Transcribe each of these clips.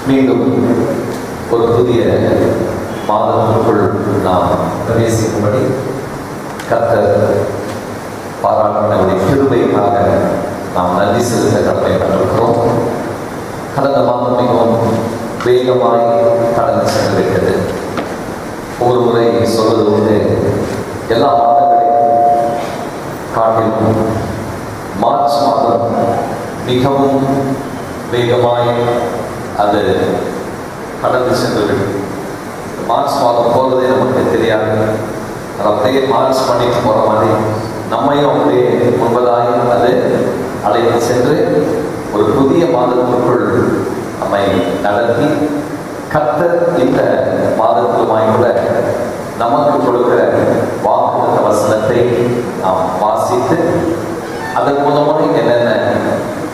மீண்டும் ஒரு புதிய மாதத்திற்குள் நாம் பிரவேசிக்கும்படி கர்த்தர் பாராட்டினுடைய கிருபைக்காக நாம் நன்றி செலுத்த கடமைப்பட்டிருக்கிறோம். கடந்த மாதம் மிகவும் வேகமாய் கடந்து சென்றிருக்கிறது. ஒரு முறை சொல்வது உண்டு, எல்லா மாதங்களையும் காட்டிலும் மார்ச் மாதம் மிகவும் வேகமாய் அது கடந்து சென்றுவிடும். மார்ச் மாதம் போகிறதே நமக்கு தெரியாது. அப்படியே மார்ச் பண்ணிட்டு போகிற மாதிரி நம்மையும் அப்படியே முன்பதாய் அது அழைத்து சென்று ஒரு புதிய மாதத்திற்குள் நம்மை நடத்தி கர்த்தர் இந்த மாதத்திலுமாய் கூட நமக்கு கொடுக்கிற வாக்குத்த வசனத்தை நாம் வாசித்து அதன் மூலமாக என்னென்ன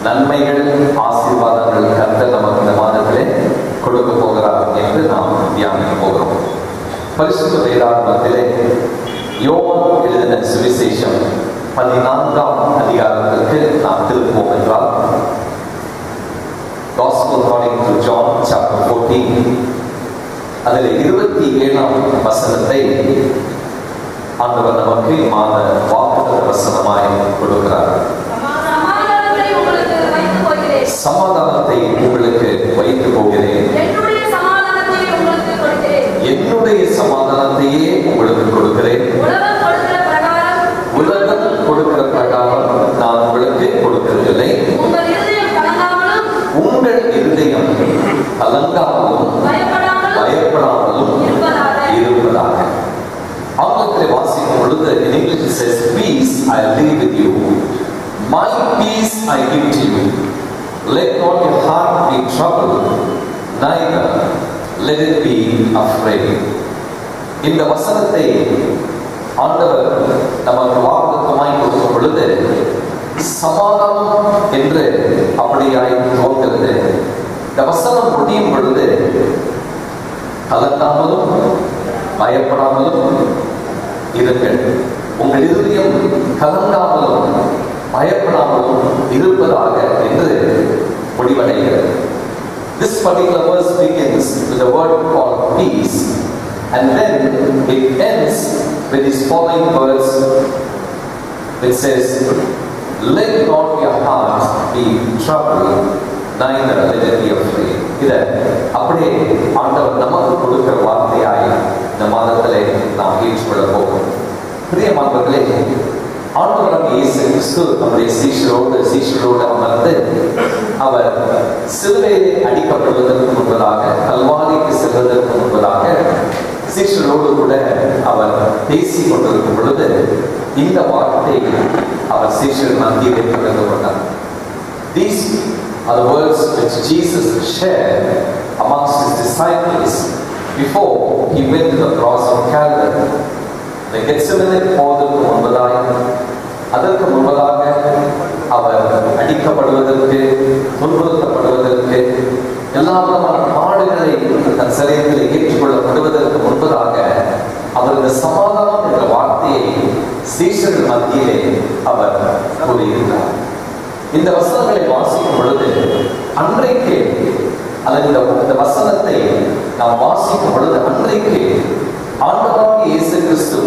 நன்மைகள் ஆசீர்வாதங்கள் கர்த்தர் நமக்கு இந்த மாதத்திலே கொடுக்க போகிறார் என்று நாம் தியானிக்க போகிறோம். பரிசுத்த வேதாகமத்திலே யோவான் எழுதின சுவிசேஷம் 14ஆம் அதிகாரத்திற்கு நாம் திரும்புவோம் என்றால், Gospel according to John chapter 14 அதில் 27ஆம் வசனத்தை ஆண்டவர் நமக்கு மாத வாக்குத்த வசனமாய் கொடுக்கிறார். சமாதானத்தை உங்களுக்கு வைத்து போகிறேன், என்னுடைய சமாதானத்தையே உங்களுக்கு கொடுக்கிறேன். உலகம் கொடுக்கிற பிரகாரம் நான் உங்களுக்கு கொடுக்கிறதில்லை. உங்கள் இருதயம் கலங்காமலும் பயப்படாமலும் இருப்பதாக. ஆங்கிலத்திலே வாசிக்கும் பொழுது in English it says, peace I leave with you, my peace I give to you, let not your heart be troubled, neither let it be afraid. இந்த வசனத்தை ஆண்டவர் நமக்கு வாக்குத்தத்தமாய் கொடுக்கும் பொழுது சமாதானம் என்று அப்படியாய் தோன்றுகிறது. இந்த வசனம் முடியும் பொழுது கலங்காமலும் பயப்படாமலும் இருங்கள், உங்கள் இருதயம் கலங்காமலும் பயப்படாமலும் இருப்பதாக என்று முடிவடைகிறது. This particular verse begins with the word called peace, and then it ends with these following words which says, let not your heart be troubled, neither let it be afraid. இதை அப்படியே ஆண்டவர் நமக்கு கொடுக்கிற வார்த்தையாய் இந்த மாதத்திலே நாம் ஏற்றுக்கொள்ள போகிறோம். பிரியமானவர்களே, ஆண்டவராக இயேசு கிறிஸ்து நம்முடைய சீஷரோடு அமர்ந்து அவர் சிலுவையிலே அடிக்கப்படுவதற்கு முன்பதாக, கல்வாரிக்கு செல்வதற்கு முன்பதாக சீஷரோடு கூட அவர் பேசிக் கொண்டிருக்கும் பொழுது இந்த வார்த்தை அவர் சீஷர் மத்தியிலே பகிர்ந்து கொண்டார். These are the words which Jesus shared amongst his disciples before he went to the cross of Calvary. The Gethsemane போவதற்கு முன்பதாக, அதற்கு முன்பதாக அவர் அடிக்கப்படுவதற்கு, துன்புறுத்தப்படுவதற்கு, எல்லா விதமான பாடுகளை தன் சரீரத்தில் ஏற்றுக்கொள்ளப்படுவதற்கு முன்பதாக அவர் இந்த சமாதானம் என்ற வார்த்தையை சீஷர்கள் மத்தியிலே அவர் கூறியிருக்கிறார். இந்த வசனங்களை வாசிக்கும் பொழுது அன்றைக்கு அல்லது இந்த வசனத்தை நாம் வாசிக்கும் பொழுது அன்றைக்கு ஆண்டவராகிய இயேசு கிறிஸ்து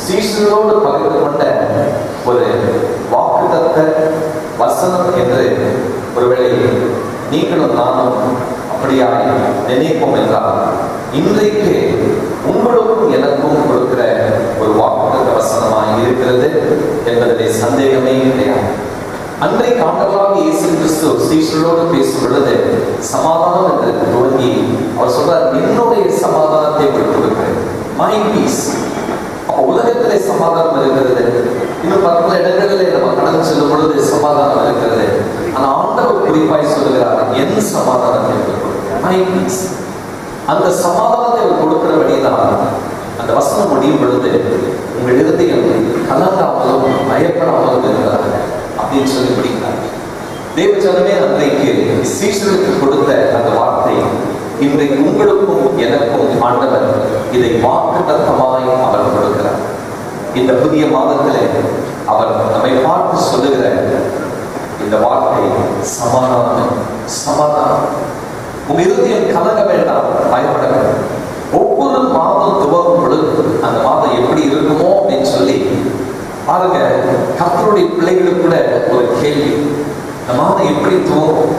சீஷர்களோடு பகிர்ந்து கொண்ட ஒரு வாக்குத்தத்த வசனம் என்று ஒருவேளை நீங்களும் நானும் அப்படியாய் நினைப்போம் என்றால், இன்றைக்கு உங்களுக்கும் எனக்கும் கொடுக்கிற ஒரு வாக்குத்தத்த வசனமாய் இருக்கிறது என்பதிலே சந்தேகமே கிடையாது. அன்றைக்கு ஆண்டவராகிய இயேசு கிறிஸ்து சீஷர்களோடு பேசும் பொழுது சமாதானம் என்று துவங்கி அவர் சொல்றார், என்னுடைய சமாதானத்தை உங்களுக்கு கொடுக்கிறேன், my peace. உலகத்திலே சமாதானம் இருக்கிறது, இன்னும் பல இடங்களிலே நம்ம கடந்து செல்லும் பொழுது சமாதானம் இருக்கிறது. ஆனால் ஆண்டவர் குறிப்பாய் சொல்லுகிறார், என் சமாதானத்தை கொடுக்கிறேன், my peace. அந்த சமாதானத்தை அவர் கொடுக்கிறபடிதான் அந்த வசனம் முடியும் பொழுது உங்கள் இருதயம் கலங்காமலும் பயப்படாமலும் இருக்கிறார் அப்படின்னு சொல்லி முடிக்கிறார். தேவஜனமே அன்றைக்கு சீஷர்களுக்கு கொடுத்த அந்த வார்த்தை இன்றைக்கு உங்களுக்கும் எனக்கும் ஆண்டவர் இதை வாக்குத்தத்தமாய் அவர் கொடுக்கிறார். இந்த புதிய மாதத்திலே அவர் நம்மை பார்த்து சொல்லுகிற இந்த வார்த்தை சமாதானம், சமாதானம். உங்க இருதயம் கலங்க வேண்டாம், பயப்பட வேண்டாம். ஒவ்வொரு மாதம் துவங்கும் பொழுது அந்த மாதம் எப்படி இருக்குமோ அப்படின்னு சொல்லி பாருங்க. கர்த்தருடைய பிள்ளைகளுக்கு கூட ஒரு கேள்வி, இந்த மாதம் எப்படி துவங்கும்,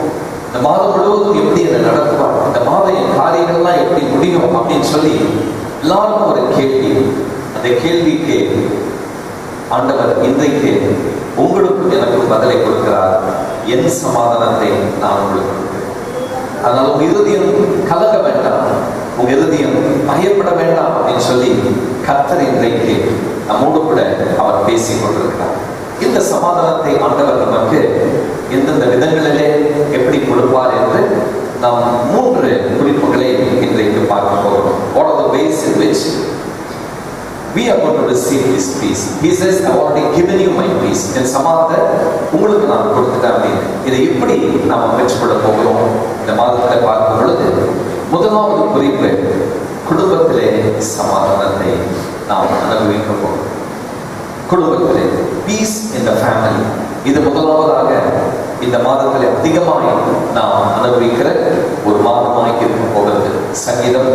இந்த மாதம் முழுவதும் எப்படி என்ன நடத்துவார், இந்த மாதம் என் காரியங்கள்லாம் எப்படி முடியும் அப்படின்னு சொல்லி எல்லாருக்கும் ஒரு கேள்வி. அந்த கேள்விக்கு ஆண்டவர் இன்றைக்கு உங்களுக்கும் எனக்கும் பதிலை கொடுக்கிறார். என் சமாதானத்தை நான் உங்களுக்கு கொடுக்கிறேன். அதனால உங்க இருதயம் கலங்க வேண்டாம், உங்க இருதயம் பயப்பட வேண்டாம் அப்படின்னு சொல்லி கர்த்தர் இன்றைக்கு நம்மோடு கூட அவர் பேசிக் கொண்டிருக்கிறார். இந்த சமாதானத்தை ஆண்டவர் நமக்கு எந்தெந்த விதங்களிலே எப்படி கொடுப்பார் என்று நாம் 3 குறிப்புகளை இன்றைக்கு பார்க்க போகிறோம். What are the ways in which we are going to receive His peace? He says, I already given you my peace. என் சமாதானத்தை உங்களுக்கு நான் கொடுத்துட்டேன் அப்படின்னு. இதை எப்படி நாம் பெற்றுக்கொள்ள போகிறோம் இந்த மாதத்தை பார்க்கும் பொழுது, முதலாவது குறிப்பு, குடும்பத்திலே சமாதானத்தை நாம் அனுபவிக்க போகிறோம். குடும்பத்திலே பீஸ் இன் தி ஃபேமிலி, இது முதலாவதாக இந்த மாதத்திலே அதிகமாய் நாம் அனுபவிக்கிற ஒரு மாதமாய் இருக்க போகிறது. சங்கீதம்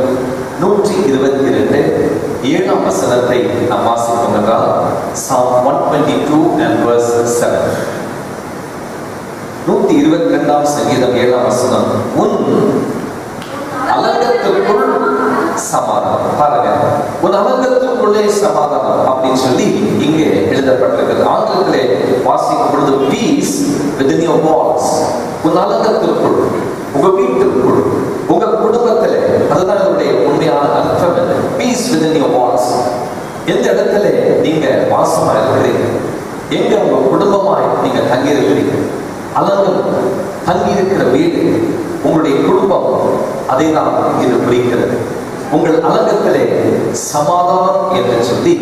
122 7ஆம் வசனத்தை நாம் வாசிப்போம் என்றால், Psalm 122 and verse 7. 122ஆம் சங்கீதம் 7ஆம் வசனம், உன் அலங்கத்திற்குள் சமாதானம். பாருங்க, உன் அலங்கத்திற்குள்ளே சமாதானம் அப்படின்னு சொல்லி இங்கே எழுதப்பட்டிருக்கிறது. ஆங்கிலத்திலே வாசிக்கும் பொழுது பீஸ் within your walls, உன் அலங்கத்திற்குள், உங்க வீட்டிற்குள், உங்க குடும்பத்திலே. அதுதான் இதனுடைய உண்மையான அர்த்தம். Peace within your walls. எந்த இடத்துல நீங்க வாசமா இருக்கிறீங்க, எங்க உங்க குடும்பமாய் நீங்க தங்கி இருக்கிறீங்க, அலங்கம் தங்கி இருக்கிற வீடு, உங்களுடைய குடும்பம், அதை தான் இது குறிக்கிறது. உங்கள் அலங்கத்திலே சமாதானம் என்று சொல்லி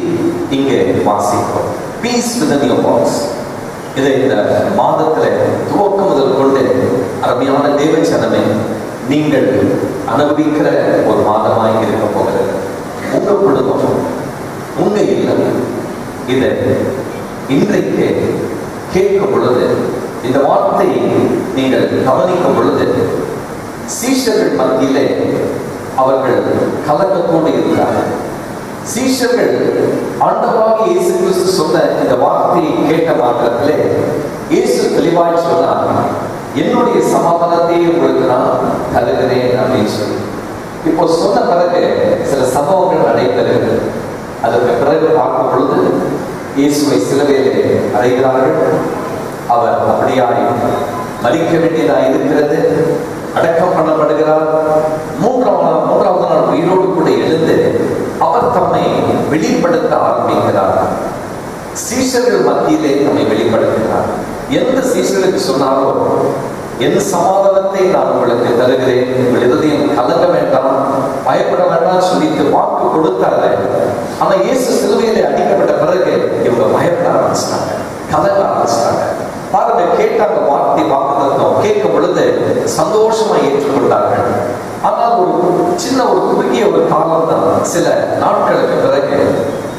இங்கே வாசிக்கிறோம். Peace within your walls. இதை இந்த மாதத்திலே துவக்கம் முதல் கொண்டு அருமையான தேவச்சனமே நீங்கள் அனுபவிக்கிற ஒரு மாதமாய் இருக்க போகிறது. உங்க குடும்பம், உங்க இல்லம், இதை இன்றைக்கு கேட்கும் பொழுது, இந்த வார்த்தையை நீங்கள் கவனிக்கும் பொழுது, சீஷர்கள் மத்தியிலே அவர்கள் கலக்கத்தோடு இருக்கிறார்கள். சீஷர்கள் ஆண்டவராகிய இயேசு கிறிஸ்து சொன்ன இந்த வார்த்தையை கேட்ட மாத்திரத்திலே இயேசு தெளிவாய் சொன்னார், என்னுடைய சமாதானத்தை உங்களுக்கு நான் தருகிறேன் அப்படின்னு சொல்லி. இப்போ சொன்ன பிறகு சில சம்பவங்கள் நடைபெறுகிறது. அதற்கு பிறகு பார்க்கும் பொழுது இயேசுவை சிலுவையிலே அறைகிறார்கள். அவர் அப்படியாய் மரிக்க வேண்டியதாக இருக்கிறது. அடக்கம் பண்ணப்படுகிறார். மூன்றாவது நாள் உயிரோடு கூட எழுந்து அவர் தம்மை வெளிப்படுத்த ஆரம்பிக்கிறார். சீஷர்கள் மத்தியிலே தம்மை வெளிப்படுத்துகிறார். எந்த சீஷர்களுக்கு சொன்னாரோ, என் சமாதானத்தை நான் உங்களுக்கு தருகிறேன், உங்கள் இருதயம் கலங்க வேண்டாம், பயப்பட வேண்டாம் சொல்லிட்டு வாக்கு கொடுத்தாரு. ஆனா இயேசு சிலுவையிலே அடிக்கப்பட்ட பிறகு இவங்க பயப்பட ஆரம்பிச்சிட்டாங்க, கலங்க ஆரம்பிச்சிட்டாங்க. பாருங்க, கேட்டாங்க வார்த்தை, வாக்குத்தத்தம் கேட்கும் பொழுது சந்தோஷமா ஏற்றுக்கொண்டார்கள். ஆனால் ஒரு குறுகிய ஒரு காலம் தான், சில நாட்களுக்கு பிறகு,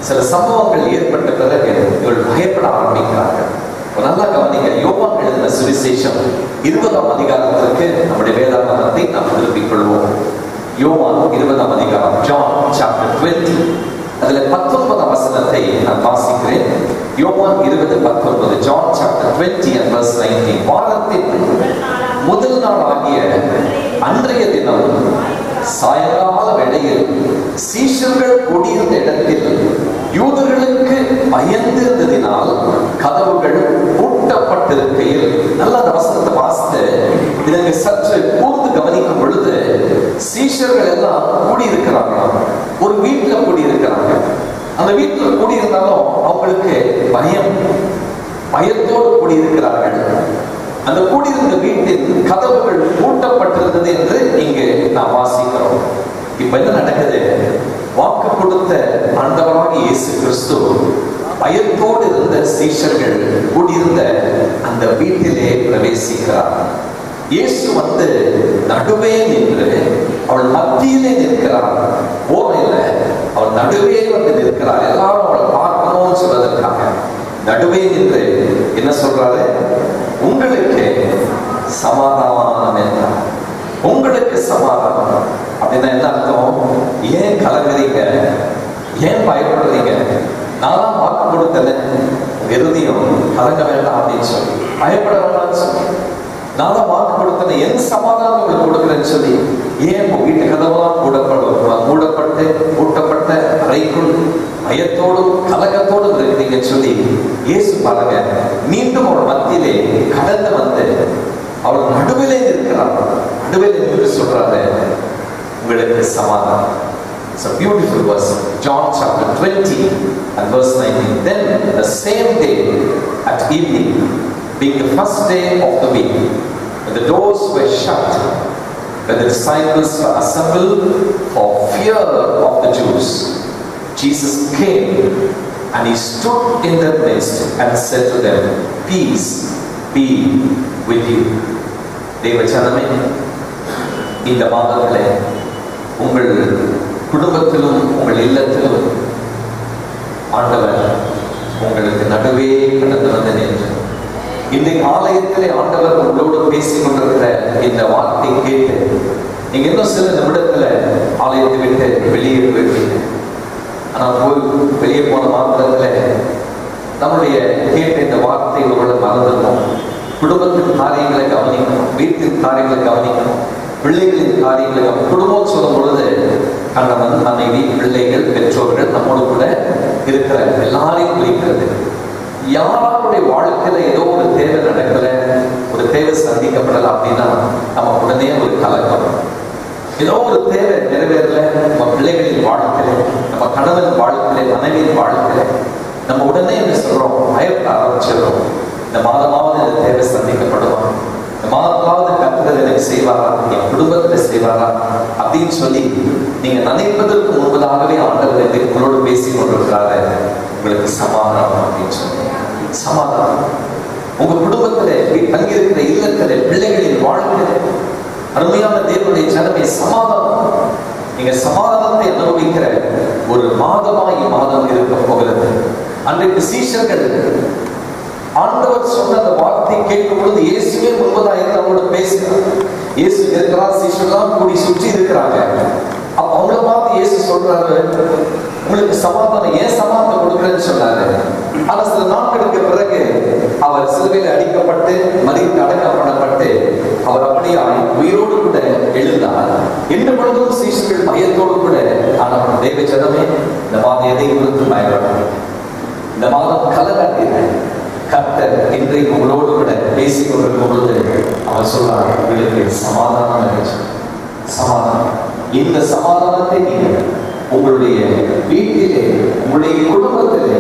சில சம்பவங்கள் ஏற்பட்ட பிறகு இவர்கள் பயப்பட ஆரம்பிக்கிறார்கள். நல்லா கவனிங்க, யோவான் எழுதின சுவிசேஷம் 20ஆம் அதிகாரத்திற்கு நம்முடைய வேதாகமத்தை நாம் திருப்பிக் கொள்வோம். யோவான் 20ஆம் அதிகாரம், John chapter 20, அதுல 19ஆம் வசனத்தை நான் வாசிக்கிறேன். யோவான் 20:19, John chapter 20 and verse 19. வாரத்தின் முதல் நாள் ஆகிய அன்றைய தினம் சாயங்கால வேளையில் சீஷர்கள் கூடியிருந்த இடத்தில் யூதர்களுக்கு பயந்திருந்ததினால் கதவுகள் பூட்டப்பட்டிருக்கையில், நல்ல அந்த வசனத்தை வாசித்து இதற்கு சற்று கூர்ந்து கவனிக்கும் பொழுது, சீஷர்கள் எல்லாம் கூடியிருக்கிறார்களாம். ஒரு வீட்டுல கூடியிருக்கிறாங்க. அந்த வீட்டுல கூடியிருந்தாலும் அவங்களுக்கு பயத்தோடு கூடியிருக்கிறார்கள். அந்த கூடியிருந்த வீட்டில் கதவுகள் பூட்டப்பட்டிருந்தது என்று இங்கு நாம் வாசிக்கிறோம். இப்ப என்ன நடக்குது? வாக்கு கொடுத்த ஆண்டவராகிய இயேசு கிறிஸ்து பயத்தோடு இருந்த சீஷர்கள் கூடியிருந்த அந்த வீட்டிலே பிரவேசிக்கிறார். இயேசு வந்து நடுவே நின்று அவள் மத்தியிலே நிற்கிறார். ஓரையில அவள் நடுவே வந்து நிற்கிறார். எல்லாரும் அவளை பார்க்கணும்னு சொல்வதற்காக நடுவே நின்று என்ன சொல்றாரு? உங்களுக்கு சமாதானம் என்றார். உங்களுக்கு சமாதானம் அப்படின்னா என்ன அர்த்தம்? ஏன் கலங்குறீங்க? ஏன் பயப்படுறீங்க? நான் தான் வாக்கு கொடுத்தேன், இருதயம் கலங்க வேண்டாம் அப்படின்னு சொல்லி, பயப்பட வேண்டாம்னு சொல்லி, நான் தான் வாக்கு கொடுத்தேன், என் சமாதானம் உங்களுக்கு கொடுக்குறேன்னு சொல்லி, ஏன் உங்க வீட்டு கதவெல்லாம் மூடப்பட்டு பூட்டப்பட்ட அறைக்குள் பயத்தோடும் கலக்கத்தோடும் இருக்கிறீங்கன்னு சொல்லி இயேசு பாருங்க மீண்டும் அவர் மத்தியிலே கடந்து வந்து அவர் நடுவிலே இருக்கிறார். நடுவிலே நின்று சொல்றாரு, உங்களுக்கு சமாதானம். It's a beautiful verse. John chapter 20 and verse 19. Then the same day at evening, being the first day of the week, when the doors were shut, when the disciples were assembled for fear of the Jews, Jesus came and he stood in their midst and said to them, peace be with you. தேவஜனமே, இந்த மாதத்திலே உங்கள் குடும்பத்திலும் உங்கள் இல்லத்திலும் ஆண்டவர் உங்களுக்கு நடுவே கடந்து வந்து நின்று இன்றைக்கு ஆலயத்திலே ஆண்டவர் உங்களோடு பேசிக் கொண்டிருக்கிற இந்த வார்த்தை கேட்டு நீங்க இன்னும் சில நிமிடத்துல ஆலயத்தை விட்டு வெளியே போயிருக்கீங்க. ஆனா வெளியே போன மாத்திரத்துல நம்முடைய கேட்ட இந்த வார்த்தை உங்களோட மறந்துடணும். குடும்பத்தின் காரியங்களை கவனிக்கணும், வீட்டின் காரியங்களை கவனிக்கணும், பிள்ளைகளின் காரியங்களை குடும்பம் சொல்லும் பொழுது கணவன், மனைவி, பிள்ளைகள், பெற்றோர்கள் நம்மோடு கூட இருக்கிற எல்லாரையும் குறிக்கிறது. யாருடைய வாழ்க்கையில ஏதோ ஒரு தேவை நடக்கல, ஒரு தேவை சந்திக்கப்படல அப்படின்னா நம்ம உடனே ஒரு கலக்கம். ஏதோ ஒரு தேவை நிறைவேறல நம்ம பிள்ளைகளின் வாழ்க்கையில, நம்ம கணவன் வாழ்க்கையில, மனைவியின் வாழ்க்கையில, நம்ம உடனே என்ன சொல்றோம்? பயப்பட ஆரம்பிச்சிடறோம். இந்த மாதமாவது இந்த தேவை சந்திக்கப்படுவான், இந்த மாதமாவது கர்த்தர் எனக்கு செய்வாரா, என் குடும்பத்துல செய்வாரா அப்படின்னு சொல்லி நீங்க நினைப்பதற்கு முன்பதாகவே ஆண்டவர் உங்களோடு பேசி கொண்டிருக்கிறாரு. உங்களுக்கு சமாதானம் அப்படின்னு சொல்லி, சமாதானம் உங்க குடும்பத்துல தங்கியிருக்கிற இல்லத்துல, பிள்ளைகளின் வாழ்க்கையில, அருமையான தேவனுடைய ஜனமே, சமாதானம். நீங்க சமாதானத்தை அனுபவிக்கிற ஒரு மாதமாய் மாதம் இருக்க போகிறது. அன்றைக்கு சீஷர்கள் ஆண்டவர் சொன்ன அந்த வார்த்தை கேட்கும் பொழுது இயேசுவே முன்பதாக அவங்களோட பேசுறார். இயேசு இருக்கிறார், சீஷர்கள்லாம் கூடி சுற்றி இருக்கிறாங்க. அப்ப அவங்கள பார்த்து இயேசு சொல்றாரு, உங்களுக்கு சமாதானம், ஏன் சமாதானம் கொடுக்குறேன்னு சொன்னாரு. ஆனா சில நாட்களுக்கு பிறகு அவர் சிலுவையில் அடிக்கப்பட்டு மரித்து அடக்கம் பண்ணப்பட்டு அவர் அப்படியே உயிரோடு கூட எழுந்தார். இன்று பொழுதும் சீஷர்கள் பயத்தோடு கூட, ஆனால் தேவ ஜனமே, இந்த மாதம் எதை குறித்து பயப்படாது, இந்த மாதம் கலகாட்டீர்கள். கர்த்தர் இன்றைக்கு உங்களோடு கூட பேசிக் கொண்டிருக்கும் பொழுது அவர் சொல்றார், உங்களுக்கு சமாதானம், சமாதானம். இந்த சமாதானத்தை நீங்கள் உங்களுடைய வீட்டிலே, உங்களுடைய குடும்பத்திலே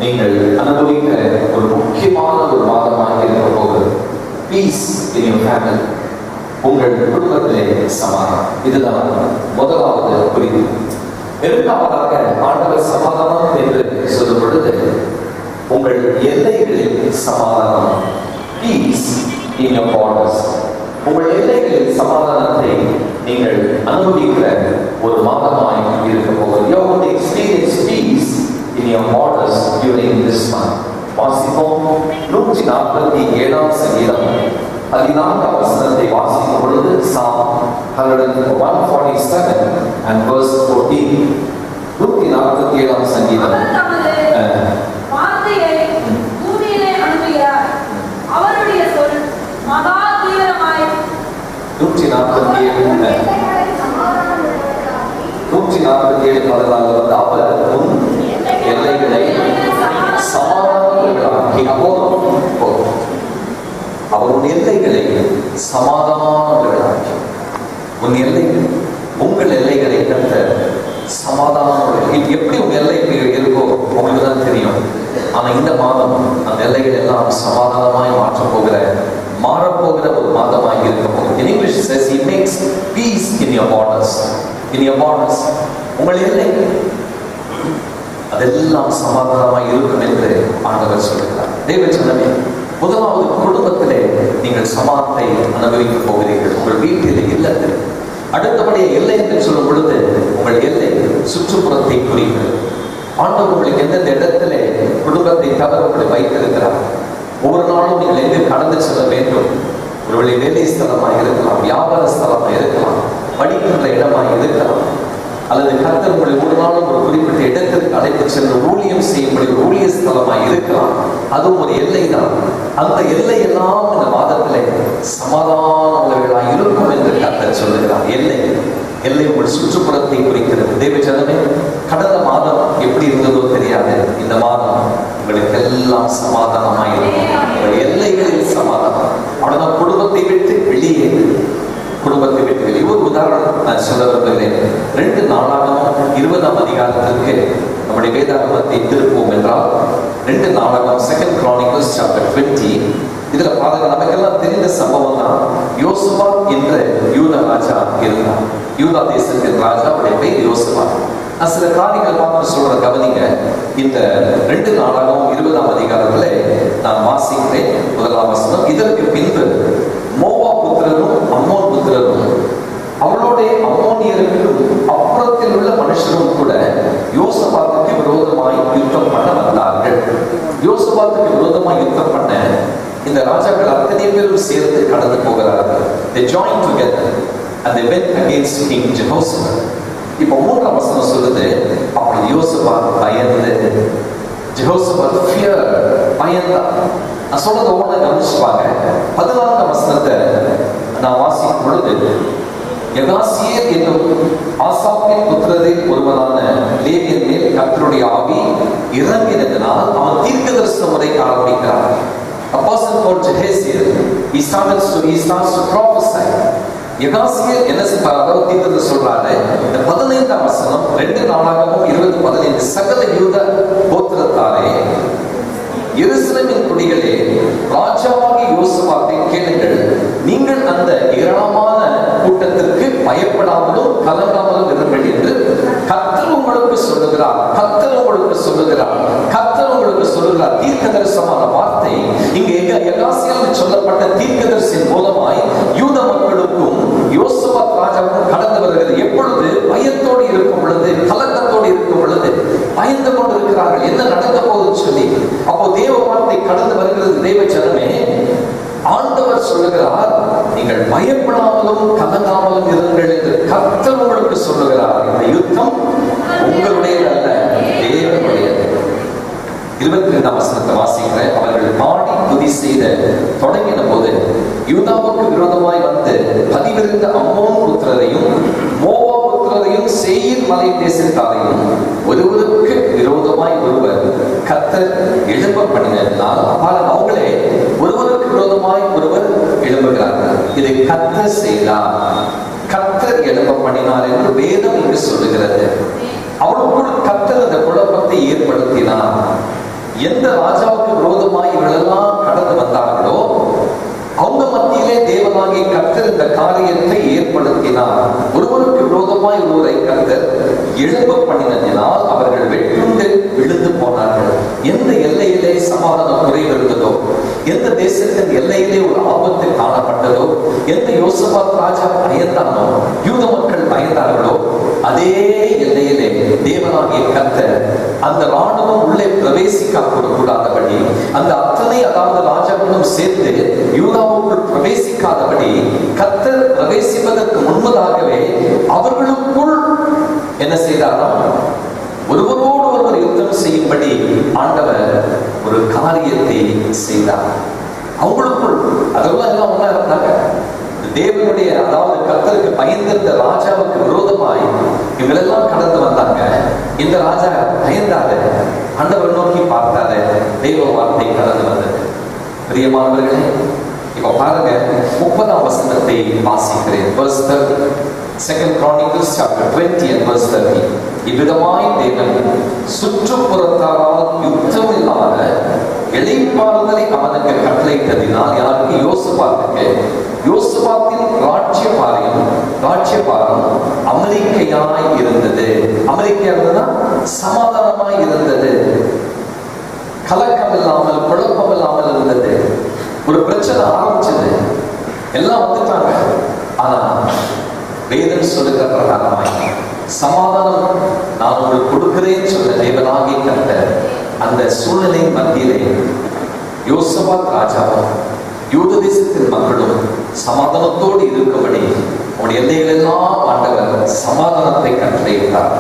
நீங்கள் அனுபவிக்கிற ஒரு முக்கியமான ஒரு மாதமாக இருக்க போகிறது. பீஸ் இன் யுவர் ஃபேமிலி, உங்கள் குடும்பத்திலே சமாதானம். இதுதான் முதலாவது புரிந்து. இரண்டாவதாக ஆண்டவர் சமாதானம் என்று சொல்லும் பொழுது உங்கள் எல்லைகளில் சமாதானம், பீஸ் இன் யுவர் பார்டர்ஸ். உங்கள் எல்லைகளில் சமாதானத்தை நீங்கள் அனுபவிக்கிற ஒரு மாதமாய் இருக்க போகிறது. You are going to experience peace in your borders during this month. வாசிப்போம் 147 சங்கீதம் 14 வசனத்தை வாசிக்கும் பொழுது Psalm 147 and verse 14. 147 சங்கீதம். வார்த்தையை பூமியிலே அனுப்புகிறார், அவருடைய சொல் மகா தீவிரமாய். 147 14 வந்து அவர் எல்லைகளை சமாதானங்களாக்கி, அவருடைய எல்லைகளை சமாதானங்களாக்கி, உன் எல்லைகள், உங்கள் எல்லைகளை கண்ட சமாதானம். எப்படி உங்க எல்லை இருக்கோ உங்களுக்கு தான் தெரியும். ஆனா இந்த மாதம் அந்த எல்லைகள் எல்லாம் சமாதானமாய் மாறப்போகிற ஒரு மாதமாக இருக்க போகுது. In English it says he makes peace in your borders. In your borders, உங்கள் எல்லை அதெல்லாம் சமாதானமாய் இருக்கும் என்று ஆண்டவர் சொல்கிறார். தேவஜனமே, முதலாவது குடும்பத்திலே நீங்கள் சமாதானத்தை அனுபவிக்க போகிறீர்கள், உங்கள் வீட்டிலே, இல்லத்தில். அடுத்தபடியே எல்லை என்று சொல்லும் பொழுது உங்கள் எல்லை சுற்றுப்புறத்தை குறிக்கிறது. ஆண்டவர் உங்களுக்கு எந்தெந்த இடத்துல குடும்பத்தை தவிர உங்களை வைத்திருக்கிறார். ஒவ்வொரு நாளும் நீங்கள் எங்கே கடந்து செல்ல வேண்டும். ஒருவேளை வேலை ஸ்தலமாக இருக்கலாம், வியாபார ஸ்தலமாக இருக்கலாம், குறிப்பிட்ட இடத்திற்கு அழைத்து சென்று ஊழியம் செய்யும்படி ஊழிய ஸ்தலமாய் இருக்கலாம். அதுவும் ஒரு எல்லை தான். அந்த எல்லை எல்லாம் இந்த மாதத்திலே சமாதான உள்ளவர்களாய் இருக்கும் என்று கர்த்தர் சொல்லுகிறார். எல்லை உங்கள் சுற்றுப்புறத்தை குறிக்கிறது. தேவ ஜனமே, கடந்த மாதம் எப்படி இருந்ததோ தெரியாது. இந்த மாதம் உங்களுக்கு எல்லாம் சமாதானமாய் இருக்கும். உங்கள் எல்லைகளில் சமாதானம். அவ்வளவுதான். குடும்பத்தை விட்டு வெளியே ஒரு உதாரணம் நான் சொல்ல விரும்புகிறேன். 2 நாளாகமும் 20ஆம் அதிகாரத்திற்கு நம்முடைய வேதாகமத்தை திருப்போம் என்றால் 2 நாளாகம் 2 Chronicles chapter 20. இதுல பாருங்க, நமக்கெல்லாம் தெரிந்த சம்பவம் தான். யோசபாத் என்ற யூத ராஜா இருந்தார். யூதா தேசத்தின் ராஜா, அவருடைய பெயர் யோசபாத். நான் சில காரியங்கள் பார்த்து சொல்ற கவனிங்க. இந்த 2 நாளாகவும் 20ஆம் அதிகாரத்துல நான் வாசிக்கிறேன். 1ஆம் வசனம். இதற்கு பின்பு மோவா புத்திரரும் அம்மோன் புத்திரரும் அவளுடைய அம்மோனியருக்கும் அப்புறத்தில் உள்ள மனுஷரும் கூட யோசபாத்துக்கு விரோதமாய் யுத்தம் பண்ண வந்தார்கள். யோசபாத்துக்கு விரோதமாய் யுத்தம் பண்ண இந்த ராஜாக்கள் அத்தனை பேரும் சேர்ந்து கடந்து போகிறார்கள். They joined together and they went against King Jehoshaphat. இப்போ 3ஆம் வசனம் சொல்லுது, அப்படி யோசபாத் பயந்து, ஜெஹோஷாபாத் fear, பயந்தா. நான் சொல்றத ஒவ்வொன்றா கவனிச்சுப்பாங்க. 14ஆம் வசனத்தை நான் வாசிக்கும் பொழுது, யகாசியேல் என்னும் ஆசாப்பின் புத்திரரில் ஒருவனான லேவியன் மேல் கர்த்தருடைய ஆவி இறங்கினதினால் அவன் தீர்க்கதரிசனம் உரைக்க ஆரம்பிக்கிறான். A person called Jehaziel, he starts to prophesy. யகாசியேல் என்ன செய்தாரோ தீர்க்கதரிசனம் சொல்றாரு. இந்த 15ஆம் வசனம் 2 நாளாகமும் 20:15 சகல யூத கோத்திரத்தாரே, எருசலேமின் குடிகளே, ராஜாவாகிய யோசபாத்தை கேளுங்கள். நீங்கள் அந்த ஏராளமான கூட்டத்திற்கு பயப்படாமலும் கலங்காமலும் இருங்கள் என்று கர்த்தர் உங்களுக்கு சொல்லுகிறார். தீர்க்கதரிசனமான வார்த்தை இங்கே யகாசியேல் சொல்லப்பட்ட தீர்க்கதரிசியின் மூலமாய் யூத மக்களுக்கும் யோசபாத் ராஜாவுக்கும் கடந்து வருகிறது. எப்பொழுது? பயத்தோடு இருக்கும் பொழுது, கலக்கத்தோடு இருக்கும் பொழுது, பயந்து கொண்டு இருக்கிறார்கள், என்ன நடக்க போகுதுன்னு சொல்லி. அப்போ தேவ வார்த்தை கடந்து வருகிறது. தேவ ஜனமே, ஆண்டவர் சொல்லுகிறார், நீங்கள் பயப்படாமலும் கலங்காமலும் இருங்கள் என்று கர்த்தர் உங்களுக்கு சொல்லுகிறார். இந்த யுத்தம் உங்களுடையதல்ல, தேவனுடையது. 22ஆம் வசனத்தை வாசிக்கிறேன். அவர்கள் பாடி துதி செய்த தொடங்கின போது யூதாவுக்கு விரோதமாய் வந்து பதிவிருந்த அம்மோன் புத்திரரையும் மோவா புத்திரரையும் சேயீர் மலை தேசத்தாரையும் ஒருவருக்கு விரோதமாய் ஒருவர் கர்த்தர் எழும்ப பண்ணினால், அவங்களே ஒருவருக்கு விரோதமாய் ஒருவர் எழும்புகிறார்கள். இதை கர்த்தர் செய்தார், கர்த்தர் எழும்ப பண்ணினார் என்று வேதம் இங்கு சொல்லுகிறது. அவளுக்குள் கர்த்தர் அந்த குழப்பத்தை ஏற்படுத்தினார். எந்த ராஜாவுக்கு விரோதமாய் இவர்களெல்லாம் கடந்து வந்தார்களோ அவங்க மத்தியிலே தேவனாகிய கர்த்தர் இந்த காரியத்தை ஏற்படுத்தினார். ஒருவருக்கு விரோதமாய் ஒருவரை கர்த்தர் எழும்ப பண்ணினதினால் அவர்கள் வெட்டுண்டு விழுந்து போனார்கள். எந்த எல்லையிலே சமாதானம் குறைவு இருந்ததோ, எந்த தேசத்தின் எல்லையிலே ஒரு ஆபத்து காணப்பட்டதோ, எந்த யோசபாத் ராஜா பயந்தானோ, யூத மக்கள் பயந்தார்களோ, அதே எல்லையிலே தேவனாகிய கர்த்தர் அந்த ராணுவம் உள்ளே பிரவேசிக்க கூடாதபடி, அந்த அதாவது ராஜாக்களும் சேர்ந்து யூதாவுக்குள் பிரவேசிக்காதபடி கர்த்தர் பிரவேசிப்பதற்கு முன்பதாகவே அவர்களுக்குள் என்ன செய்தாராம்? ஒருவரோடு ஒருவர் யுத்தம் செய்யும்படி ஆண்டவர் ஒரு காரியத்தை செய்தார். அவங்களுக்குள் அதெல்லாம் எல்லாம் ஒன்றா இருந்தாங்க. தேவனுடைய, அதாவது கர்த்தருக்கு பயந்திருந்த ராஜாவுக்கு விரோதமாய் இவங்களெல்லாம் கடந்து வந்தாங்க. இந்த ராஜா பயந்தாரு, ஆண்டவர் நோக்கி பார்த்தாரு, தெய்வ வார்த்தை கடந்து வந்தது. பிரியமானவர்களே, இப்ப பாருங்க 30ஆம் வசனத்தை வாசிக்கிறேன். verse 30, 2 Chronicles chapter 20 and verse 30. இவ்விதமாய் தேவன் சுற்றுப்புறத்தாரால் யுத்தம் இல்லாத இளைப்பாறுதலை அவனுக்கு கட்டளையிட்டதினால், யாருக்கு? யோசபாத்துக்கு. யோசபாத்தின் ராஜ்யபாரம் அமெரிக்கையாய் இருந்தது. அமெரிக்கா இருந்ததுன்னா சமாதானமாய் இருந்தது, கலக்கம் இல்லாமல் குழப்பம் இல்லாமல் இருந்தது. ஒரு பிரச்சனை ஆரம்பிச்சது, எல்லாம் வந்துட்டாங்க. ஆனா வேதம் சொல்லுகிற பிரகாரமாய் சமாதானம் நான் உங்களுக்கு கொடுக்கிறேன் சொன்ன தேவனாகிய கர்த்தர் அந்த சூழ்நிலை மத்தியிலே யோசபாத் ராஜாவும் யூத தேசத்தின் மக்களும் சமாதானத்தோடு இருக்கும்படி அவனுடைய எல்லைகளெல்லாம் ஆண்டவர் சமாதானத்தை கட்டளையிட்டார்.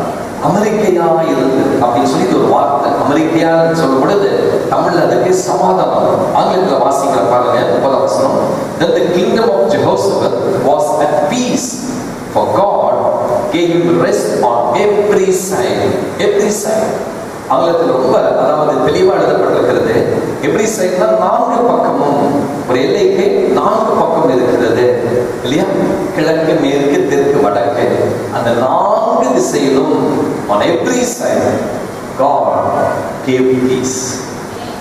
அமெரிக்கையா இருந்து அப்படின்னு சொல்லி ஒரு வார்த்தை. அமெரிக்கையா சொல்லும் பொழுது தமிழ்ல அதுக்கு சமாதானம். ஆங்கிலத்தில் வாசிக்கிற பாருங்க 30ஆம் வசனம். Then the kingdom of Jehoshaphat was at peace, for God gave him rest on every side. Every side. ஆங்கிலத்தில் ரொம்ப அதாவது தெளிவா எழுதப்பட்டிருக்கிறது. எப்படி சைட்னா 4 பக்கமும், ஒரு எல்லைக்கு 4 பக்கம் இருக்கிறது இல்லையா? கிழக்கு, மேற்கு, தெற்கு, வடக்கு, அந்த 4 திசையிலும் on every side God gave peace.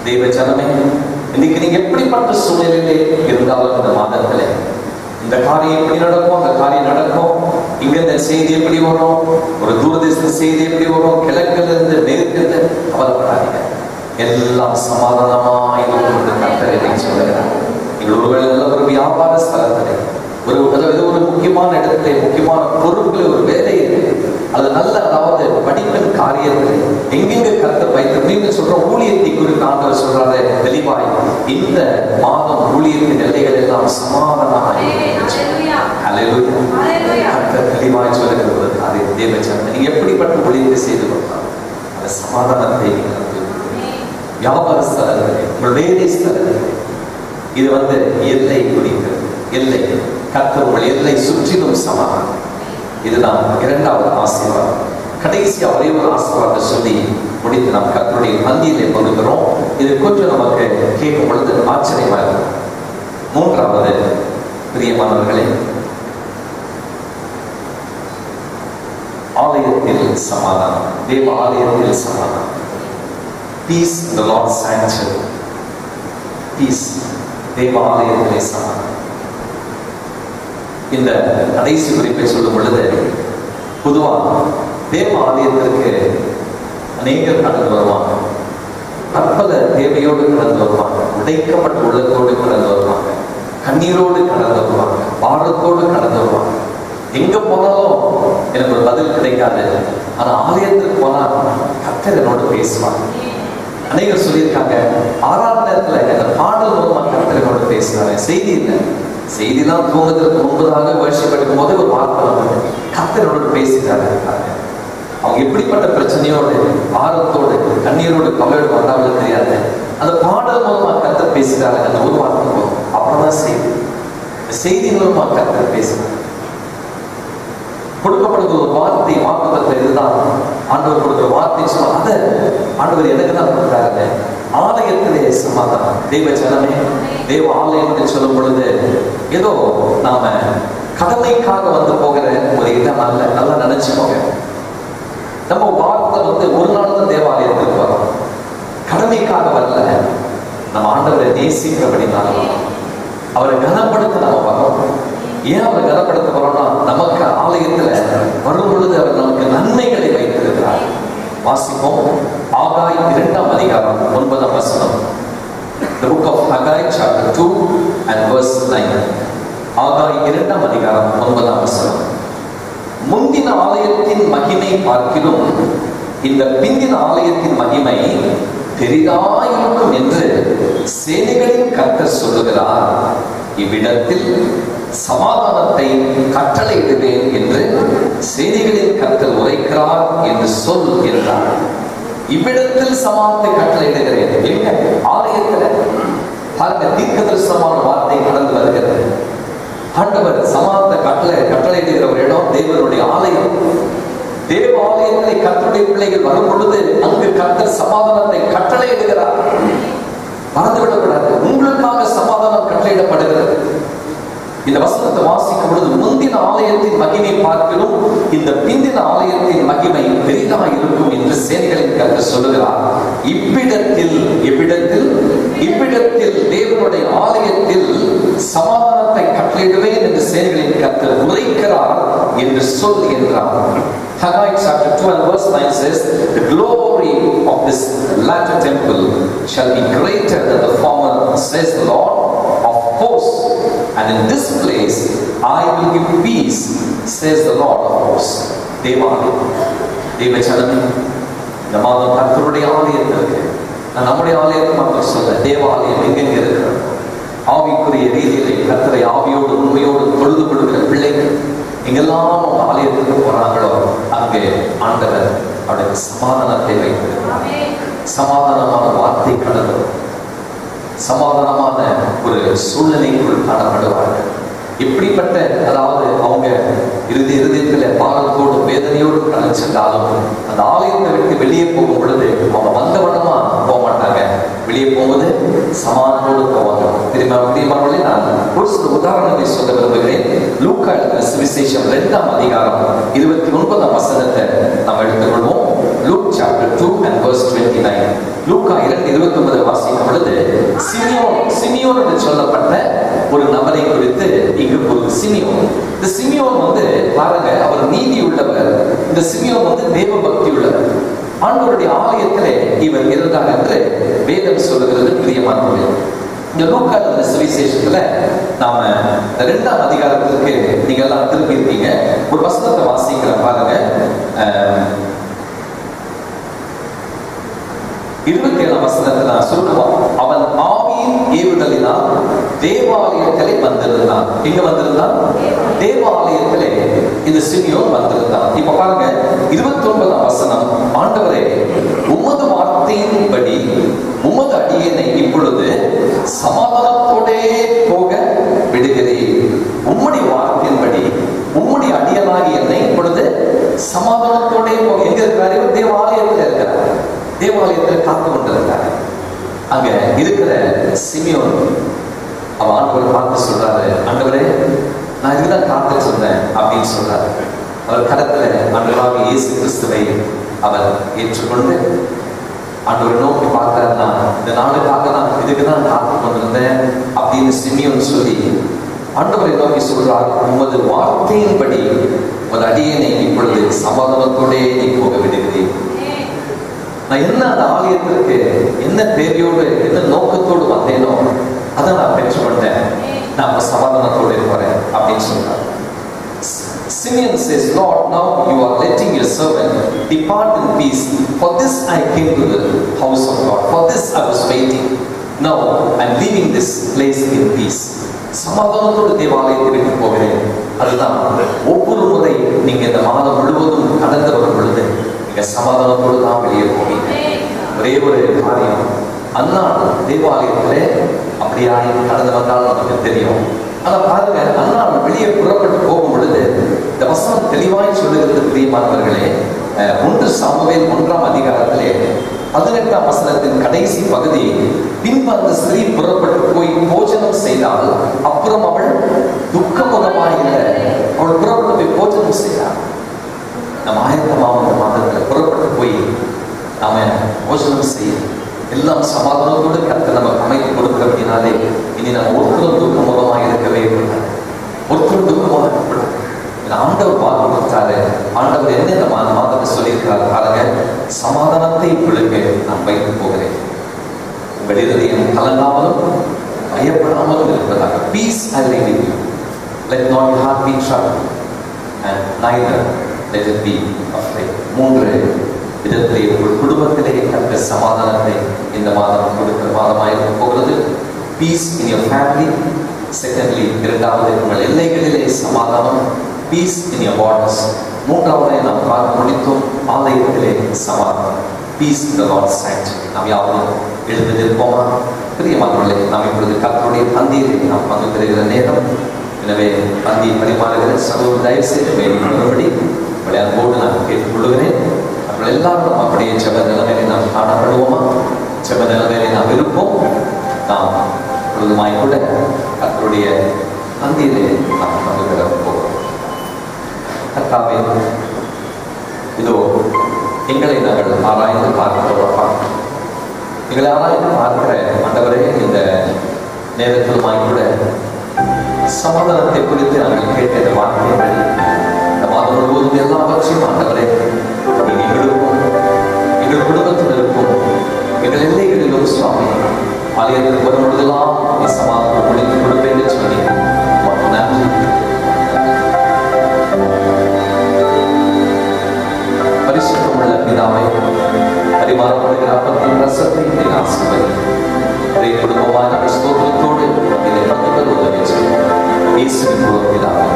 தேவ ஜனமே, இன்னைக்கு நீங்க எப்படிப்பட்ட சூழ்நிலையிலே இருந்தாலும் இந்த மாதத்திலே இந்த காரியம் எப்படி நடக்கும், அந்த காரியம் நடக்கும், இங்க இந்த செய்தி எப்படி வரும், ஒரு தூரதேச செய்தி எப்படி வரும், கிழக்குல இருந்து மேற்கிலிருந்து, கவலைப்படாதீங்க, எல்லாம் சமாதானமா இருக்கும் என்று கர்த்தர் இன்னைக்கு சொல்லுகிறார். நீங்கள் ஒருவேளை நல்ல ஒரு வியாபார ஸ்தலத்திலே, ஒரு முக்கியமான இடத்துல, முக்கியமான பொறுப்புல, ஒரு வேலையில, அது நல்ல அதாவது படிப்பின் காரியத்தில் எங்கெங்க கர்த்தர் வைத்து மீண்டும் சொல்ற ஊழியத்தை குறித்து ஆண்டவர் சொல்றாரு தெளிவாய், இந்த மாதம் ஊழியத்தின் எல்லைகள் எல்லாம் சமாதானமாய் கர்த்தர் தெளிவாய் சொல்லுகிறது. அதை தேவச்சந்திரன் நீங்க எப்படிப்பட்ட ஊழியத்தை செய்து கொண்டால் அந்த சமாதானத்தை வியாபார ஸ்தலத்திலே, உங்கள் வேலை ஸ்தலத்திலே, இது எல்லை குறிக்கிறது. எல்லை கர்த்தர் உங்கள் எல்லை சுற்றிலும் சமாதானம். இதுதான் 2வது ஆசீர்வாதம். கடைசியா ஒரே ஒரு ஆசீர்வாதத்தை சொல்லி முடித்து நாம் கர்த்தருடைய பந்தியிலே பகுகிறோம். இது கொஞ்சம் நமக்கு கேட்கும் பொழுது ஆச்சரியமா இருக்கும். 3வது, பிரியமானவர்களே, ஆலயத்தில் சமாதானம். தேவ ஆலயத்தில் சமாதானம். பீஸ் இன் தி லார்ட்ஸ் சாங்சுவரி. பீஸ், தேவ ஆலயத்திலே சமாதானம். இந்த கடைசி குறிப்பை சொல்லும் பொழுது பொதுவாக தேவ ஆலயத்திற்கு அநேகர் கடந்து வருவாங்க. பற்பல தேவையோடு கடந்து வருவாங்க, உடைக்கப்பட்ட உள்ளத்தோடு கடந்து வருவாங்க, கண்ணீரோடு கடந்து வருவாங்க, பாரத்தோடு கடந்து வருவாங்க. எங்க போனாலும் எனக்கு ஒரு பதில் கிடைக்காது, ஆனா ஆலயத்திற்கு போனா கர்த்தர் என்னோடு பேசுவாங்க. அநேகர் சொல்லியிருக்காங்க, ஆராதனத்துல அந்த பாடல் மூலமா கர்த்தர் என்னோடு பேசுறாங்க. செய்தி இல்லை, செய்திதான் தூங்குவதற்கு முன்பதாக வர்ஷிப் எடுக்கும் போது ஒரு வார்த்தை வந்தது, கர்த்தரோடு பேசிட்டாரு. அவங்க எப்படிப்பட்ட பிரச்சனையோடு, பாரத்தோடு, கண்ணீரோடு, கவலையோடு வந்தாலும் தெரியாது, அந்த பாடல் மூலமா கர்த்தர் பேசுறாரு. அந்த ஒரு வார்த்தை போதும், அப்புறம்தான் செய்தி. செய்தி மூலமா கர்த்தர் பேசுறாரு. கொடுக்கப்படுகிற ஒரு வார்த்தை, வாக்குத்தத்தம் இதுதான் ஆண்டவர் கொடுக்கிற வார்த்தை. சொன்னா அதை ஆண்டவர் எனக்கு தான் கொடுத்தாரு. ஆலயத்திலே சமாதானம். தேவ ஜனமே, தேவ ஆலயம் என்று சொல்லும் பொழுது ஏதோ நாம கடமைக்காக போகிற ஒரு இடம் அல்ல. நல்லா நினைச்சுக்கோங்க, நம்ம வார்த்தை ஒரு நாள் தான் தேவாலயத்திற்கு வரும், கடமைக்காக வரல. நம்ம ஆண்டவரை நேசிக்கிறபடினாலும் அவரை கனப்படுத்த நம்ம வரோம். ஏன் அவரை கனப்படுத்த வரோம்னா, நமக்கு ஆலயத்துல வரும் பொழுது அவர் நமக்கு நன்மைகளை வைத்திருக்கிறார். வாசிப்போம். ஆகாய் 2ஆம் அதிகாரம் 9ஆம் வசனம். The book of Haggai chapter 2 and verse 9. ஆகாய் 2ஆம் அதிகாரம் 9ஆம் வசனம். முந்தின ஆலயத்தின் மகிமை பார்க்கிலும் இந்த பிந்தின ஆலயத்தின் மகிமை பெரிதாயிருக்கும் என்று சேனைகளின் கர்த்தர் சொல்லுகிறார். இவ்விடத்தில் சமாதானத்தை கட்டளையிடுவேன் என்று சேனைகளின் கர்த்தர் உரைக்கிறார் என்று சொல் என்றார். இவ்விடத்தில் சமாதானத்தை கட்டளையிடுகிறேன். எங்க? ஆலயத்துல பாருங்க, தீர்க்கதரிசனமான வார்த்தை கடந்து வருகிறது. ஆண்டவர் சமாதானத்தை கட்டளையிடுகிற ஒரு இடம் தேவனுடைய ஆலயம். தேவ ஆலயங்களை கர்த்தருடைய பிள்ளைகள் வரும் பொழுது அங்கு கர்த்தர் சமாதானத்தை கட்டளையிடுகிறார். மறந்துவிடக்கூடாது, உங்களுக்காக சமாதானம் கட்டளையிடப்படுகிறது. இந்த வசனத்தை வாசிக்கும் பொழுது முந்தின ஆலயத்தின் மகிமை பார்க்கிலும் இந்த பிந்தின ஆலயத்தின் மகிமை பெரிதாக இருக்கும் என்று சேனைகளின் கர்த்தர் சொல்லுகிறார். இவ்விடத்தில் தேவனுடைய ஆலயத்தில் சமாதானத்தை கட்டளையிடுவேன் என்று சேனைகளின் கர்த்தர் உரைக்கிறார் என்று சொல் என்றார். Haggai chapter 2 and verse 9 says, the glory of this latter temple shall be greater than the former, says the Lord of hosts, and in this place I will give peace, says the Lord of hosts. தேவச்சனமே, இந்த மாதம் கர்த்தருடைய ஆலயத்திற்கு, நம்முடைய ஆலயத்தை மக்கள் சொல்ல, தேவாலயம் எங்கெங்க இருக்கிறது, ஆவிக்குரிய ரீதியிலே கர்த்தரை ஆவியோடு உண்மையோடு தொழுது கொள்கிற பிள்ளைகள் எங்கெல்லாம் ஆலயத்துக்கு போறாங்களோ அங்கே ஆண்டவர் அவனுக்கு சமாதானத்தை வைத்திருக்கிறார். சமாதானமான வார்த்தை கடந்து சமாதானமான ஒரு சூழ்நிலைக்குள் காணப்படுவார்கள். எப்படிப்பட்ட, அதாவது அவங்க இருதயத்தில் பாரத்தோடு வேதனையோடு கடந்து சென்றாலும் அந்த ஆலயத்தை விட்டு வெளியே போகும் பொழுது அவங்க வந்தவனமா போக மாட்டாங்க. வெளியே போகும்போது சமாதானத்தோடு போவாங்க. பிரியமானவர்களே, நான் ஒரு சில உதாரணத்தை சொல்ல விரும்புகிறேன். லூக்கா எழுதின சுவிசேஷம் 2ஆம் அதிகாரம் 29ஆம் வசனத்தை நாம் எடுத்துக்கொள்வோம். Luke chapter 2 and verse 29. லூக்கா 2:29 வாசிக்கும் பொழுது சிமியோன் என்று சொல்லப்பட்ட ஒரு நபரை குறித்து இங்கு ஒரு சிமியோன். இந்த சிமியோன் பாருங்க, அவர் நீதி உள்ளவர். இந்த சிமியோன் தேவ பக்தி உள்ளவர். ஆண்டவருடைய ஆலயத்திலே இவர் இருந்தார் என்று வேதம் சொல்லுகிறது. பிரியமானவர்களே, இந்த லூக்கா எழுதின சுவிசேஷத்துல நாம 2ஆம் அதிகாரத்திற்கு நீங்க எல்லாம் திருப்பி இருக்கீங்க. ஒரு வசனத்தை வாசிக்கிற பாருங்க. 27ஆம் வசனத்தை நான் சொல்லுவோம். அவன் ஆவியின் ஏவுதலினால் தேவாலயத்திலே வந்திருந்தான். எங்க வந்திருந்தான்? தேவாலயத்திலே இந்த சிமியோன் வந்திருந்தான். இப்ப பாருங்க 29ஆம் வசனம். ஆண்டவரே, உமது வார்த்தையின்படி உமது அடியேனை இப்பொழுது சமாதானத்தோடே போக விடுகிறேன். உம்முடைய வார்த்தையின்படி உம்முடைய அடியனாகி என்னை இப்பொழுது சமாதானத்தோடே போக. எங்க இருக்கிறார்? தேவாலயத்தில் இருக்கிறார். தேவாலயத்தில் காத்து கொண்டிருந்தார். அங்க இருக்கிற சிமியோன் அவன் ஆண்டவரை பார்த்து சொல்றாரு, ஆண்டவரே, நான் இதுதான் காத்து சொன்னேன் அப்படின்னு சொல்றாரு. அவர் கரத்துல ஆண்டவராக இயேசு கிறிஸ்துவை அவர் ஏற்றுக்கொண்டு ஆண்டவரை நோக்கி பார்த்தாருன்னா, இந்த நாளுக்காக நான் இதுக்குதான் காத்து கொண்டிருந்தேன் அப்படின்னு சிமியோன் சொல்லி ஆண்டவரை நோக்கி சொல்றார், உமது வார்த்தையின்படி உமது அடியேனை இப்பொழுது சமாதானத்தோடே நீ போக விடுகிறேன். நான் என்ன அந்த ஆலயத்திற்கு என்ன தேவையோடு என்ன நோக்கத்தோடு வந்தேனோ அதை நான் பெற்றுக்கொண்டேன். நான் சமாதானத்தோடு இருக்கிறேன் அப்படின்னு சொல்றாரு. Simeon says, Lord, now you are letting your servant depart in peace. For this I came to the house of God. For this I was waiting. Now I am leaving this place in peace. சமாதானத்தோடு தேவாலயத்தை விட்டு போகிறேன். அதுதான் ஒவ்வொரு முறை நீங்க இந்த மாதம் முழுவதும் கடந்து வரும் பொழுது நீங்க சமாதானத்தோடு தான் வெளியே போவீங்க. ஒரே ஒரு காரியம், அன்னாள் தேவாலயத்திலே அப்படியாய் கடந்து வந்தாலும் நமக்கு தெரியும். ஆனா பாருங்க, அன்னாள் வெளியே புறப்பட்டு போகும் பொழுது இந்த வசனம் தெளிவாய் சொல்லுகிறது. பிரியமானவர்களே, 1 சாமுவேல் 1ஆம் அதிகாரத்திலே 18ஆம் வசனத்தின் கடைசி பகுதி, பின்பு அந்த ஸ்திரீ புறப்பட்டு போய் போஜனம் செய்தால் அப்புறம் அவள் துக்கமுகமாயில்லை. அவள் புறப்பட்டு போய் போஜனம் செய்தாள். நம்ம ஆயத்தமாக மாதத்தில் புறப்பட்டு போய் நாம போஜனம் செய்ய எல்லாம் சமாதானத்தோடு கருத்து நமக்கு அமைத்து கொடுக்கிறபடினாலே இனி நம்ம ஒருத்தரும் துக்கமுகமாக இருக்கவே கூடாது. ஒருத்தரும் துக்கமாக இருக்கக்கூடாது. ஆண்டவர் வாக்கு கொடுத்தாரு. ஆண்டவர் என்ன இந்த மாதத்தை சொல்லியிருக்கிறார் பாருங்க, சமாதானத்தை உங்களுக்கு நான் வைத்து போகிறேன். உங்கள் இருதயம் கலங்காமலும் பயப்படாமலும் இருப்பதாக. Peace I leave with you. Let not your heart be troubled and neither let it be afraid. 3 விதத்திலே உங்கள் குடும்பத்திலே கற்ற சமாதானத்தை இந்த மாதம் கொடுக்கிற மாதமாக போகிறது. Peace in your family. Secondly, இரண்டாவது உங்கள் எல்லைகளிலே சமாதானம். Peace in your borders. மூன்றாவதை நாம் பார்த்து முடித்தோம், ஆலயத்திலே சமாதானம். Peace in the Lord's sanctuary. நாம் யாரும் எழுந்திருப்போமா? பிரியமானவர்களே, நாம் இப்பொழுது கர்த்தருடைய பந்தியிலே நாம் பங்கு பெறுகிற நேரம். எனவே பந்தி பரிமாறுகிற சகோதரர் தயவு செய்து மேம்படும்படி உங்களை அன்போடு நான் கேட்டுக்கொள்கிறேன். அவர்கள் எல்லாரும் அப்படியே ஜெப நிலைமையிலே நாம் காணப்படுவோமா? ஜெப நிலைமையிலே நாம் இருப்போம். நாம் பொழுதுமாய் கூட கர்த்தருடைய பந்தியிலே நாம் பங்கு பெற போகிறோம். கர்த்தாவே, இதோ எங்களை நாங்கள் ஆராய்ந்து பார்க்கிறோம்ப்பா. எங்களை ஆராய்ந்து பார்க்கிற ஆண்டவரே, இந்த நேரத்திலுமாய் கூட சமாதானத்தை குறித்து நாங்கள் கேட்ட இந்த வார்த்தையின்படி இந்த மாதம் முழுவதும் எல்லாவற்றையும் ஆண்டவரே எங்களுக்கும் எங்கள் குடும்பத்தினருக்கும் எங்கள் எல்லைகளிலும் சுவாமி ஆலயத்திற்கு வரும் பொழுதெல்லாம் நீ சமாதானம் முடித்து கொடுப்பேன் என்று சொல்லி நன்றி. பரிசுத்தமுள்ள பிதாவை, பரிமாறப்படுகிற அப்பத்தின் ரசத்தை நீ ஆசீர்வதி. ஒரே குடும்பமான ஸ்தோத்திரத்தோடு இதை பங்குகள் உதவி செய்யும். இயேசுவின் மூலம் பிதாவே.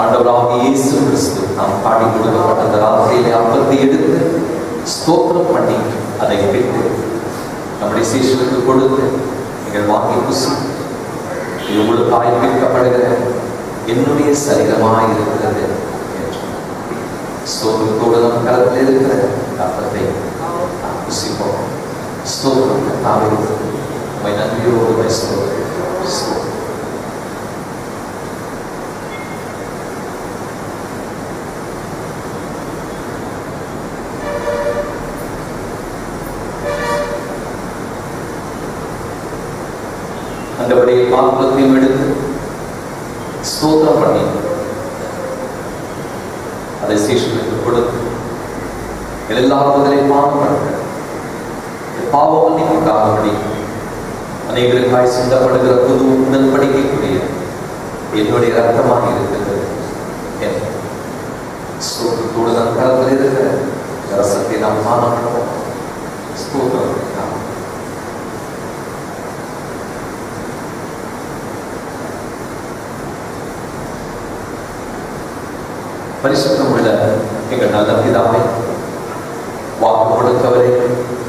ஆண்டவராகிய இயேசு கிறிஸ்து நாம் பாடி கொடுக்கப்பட்ட அந்த ராத்திரியிலே அப்பத்தை எடுத்து ஸ்தோத்திரம் பண்ணி அதை பெற்று நம்முடைய சீஷர்களுக்கு கொடுத்து நீங்கள் வாங்கி புசி, இது உங்களுக்காய் பிற்கப்படுகிற என்னுடைய சரீரமாய் இருக்கிறது என்று ஸ்தோத்திரத்தோடு நம் கரத்தில் இருக்கிற அப்பத்தை நாம் புசிப்போம். ஸ்தோத்திரம் தாவே உம்மை நன்றியோடு ஸ்தோத்திரம். அந்தபடியே பாத்திரத்தையும் எடுத்து ஸ்தோத்திரம் பண்ணி அதை சீஷர்களுக்கு கொடுத்து எல்லாரும் முதலை பாவம் பண்ணுங்க, பாவம் மன்னிப்புக்காகபடி அநேகருக்காய் சிந்தப்படுகிற புது உடன்படிக்கைக்குரிய என்னுடைய ரத்தமாக இருக்கிறது. ஸ்தோத்திரத்தோடு நம் கரத்தில் இருக்கிற ரசத்தை நாம் பானம் பண்ணுவோம். ஸ்தோத்திரம். பரிசுத்தம் உள்ள எங்கள் நல்ல பிதாவே, வாக்கு கொடுத்தவரே,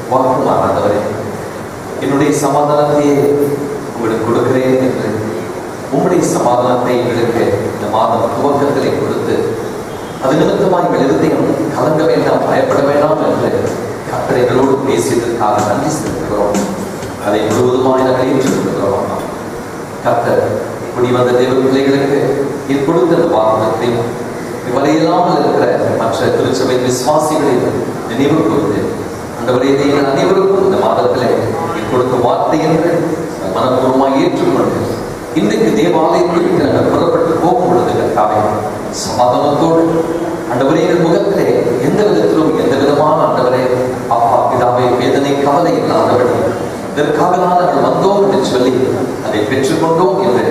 வாக்கு மாறாதவரே, என்னுடைய சமாதானத்தையே உங்களுக்கு கொடுக்கிறேன் என்று உங்களுடைய சமாதானத்தை எங்களுக்கு இந்த மாதம் துவக்கத்திலே கொடுத்து அது நிமித்தமாக எங்கள் இருதயம் கலங்க வேண்டாம், பயப்பட வேண்டாம் என்று கர்த்தர் எங்களோடு பேசியதற்காக நன்றி செலுத்துகிறோம். அதை முழுவதுமாய் நாங்கள் ஏற்றுக்கொள்கிறோம். கர்த்தர் இப்படி வந்த தேவ பிள்ளைகளுக்கு கொடுத்த அந்த வாக்குத்தையும் வரையில்லாமல் இருக்கிற மற்ற திருச்சபை விசுவாசிகளை நினைவு கூர்ந்து ஆண்டவரே நீங்கள் அனைவருக்கும் இந்த மாதத்திலே கொடுத்த வார்த்தை என்று மனப்பூர்வமாக ஏற்றுக்கொண்டு இன்றைக்கு தேவாலயத்தில் நாங்கள் புறப்பட்டு போகும் பொழுது கர்த்தாவே சமாதானத்தோடு ஆண்டவரே முகத்திலே எந்த விதத்திலும் எந்த விதமான ஆண்டவரே அப்பா பிதாவே வேதனை கவலை இல்லாதபடி இதற்காக நாங்கள் வந்தோம் என்று சொல்லி அதை பெற்றுக்கொண்டோம் என்று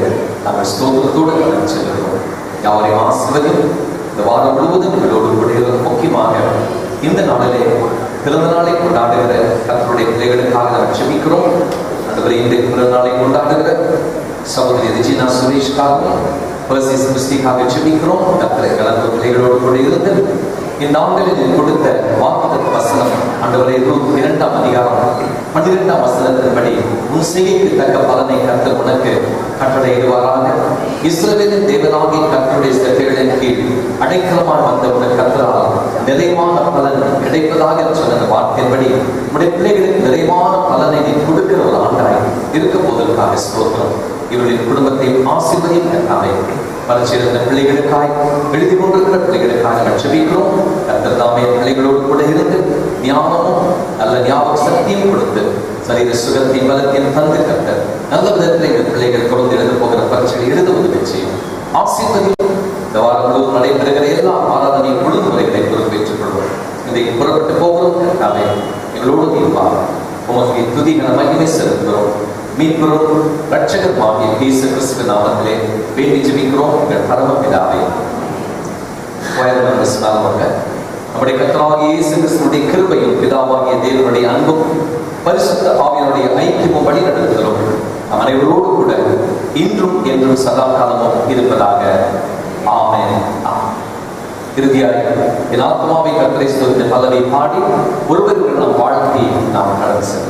நாங்கள் ஸ்தோத்திரத்தோடு நாங்கள் செல்கிறோம். யாவரையும் ஆசீர்வதியும். இந்த வாரம் முழுவதும் எங்களோடு கூடிய முக்கியமாக இந்த நாளிலே பிறந்த நாளை கொண்டாடுகிற கர்த்தருடைய பிள்ளைகளுக்காக நாம் ஜெபிக்கிறோம். ஆண்டவரே இன்றைய பிறந்த நாளை கொண்டாடுகிற சகோதரி ரெஜினா சுரேஷ்காகவும் பர்சிஸ் கிறிஸ்டிக்காக ஜெபிக்கிறோம். கர்த்தரை கலந்த பிள்ளைகளோடு கூட இருந்து இந்த ஆண்டில் கொடுத்த வாக்குத்தத்த வசனம் ஆண்டவரே ரூத் 2ஆம் அதிகாரம் 12ஆம் வசனத்தின்படி உன் செய்கைக்கு தக்க பலனை கர்த்தர் உனக்கு கட்டளையிடுவாராக. இஸ்ரவேலின் தேவனாகிய கர்த்தருடைய சட்டைகளின் கீழ் அடைக்கலமாய் வந்த உனக்கு கர்த்தரால் நிறைவான பலன் கிடைப்பதாக சொன்ன வார்த்தையின்படி உடைய பிள்ளைகளுக்கு நிறைவான பலனை நீ கொடுக்கிற ஒரு ஆண்டாய் இருக்க போவதற்காக ஸ்தோத்திரம். இவர்களின் குடும்பத்தை ஆசீர்வதியும் கர்த்தாவே. பரிச்சேர்ந்த பிள்ளைகளுக்காய் எழுதி கொண்டிருக்கிற பிள்ளைகளுக்காக ஜெபிக்கிறோம். கர்த்தர் தாமே பிள்ளைகளோடு கூட இருந்து ஞானமும் நல்ல ஞாபக சக்தியும் கொடுத்து சரீர சுகத்தையும் பலத்தையும் தந்து கர்த்தர் நல்ல விதத்தில் எங்கள் பிள்ளைகள் தொடர்ந்து எழுத போகிற பரீட்சைகளை எழுத உதவி செய்யும். ஆசீர்வதியும். இந்த வாரம் முழுவதும் நடைபெறுகிற எல்லா ஆராதனையும் ஒழுங்குமுறைகளை பொறுப்பேற்றுக் கொள்வோம். இன்றைக்கு புறப்பட்டு போகிறோம் கர்த்தாவே எங்களோடு தீர்ப்பாக உமக்கு துதிகளை மகிமை செலுத்துகிறோம். மீட்பரும் இரட்சகருமாகிய இயேசு கிறிஸ்து நாமத்திலே வேண்டி ஜெபிக்கிறோம் எங்கள் பரமபிதாவே. நம்முடைய கர்த்தராகிய இயேசு கிறிஸ்துவினுடைய கிருபையும் பிதாவாகிய தேவனுடைய அன்பும் பரிசுத்த ஆவியானுடைய ஐக்கியமும் வழிநடத்துதலும் நம் அனைவரோடு கூட இன்றும் என்றும் சதா காலமும் இருப்பதாக. ஆமென். இறுதியாக என் ஆத்மாவை கர்த்தரை ஸ்தோத்திர பல்லவி பாடி ஒருவருக்கு நாம் வாழ்த்தி நாம் கடந்து செல்வோம்.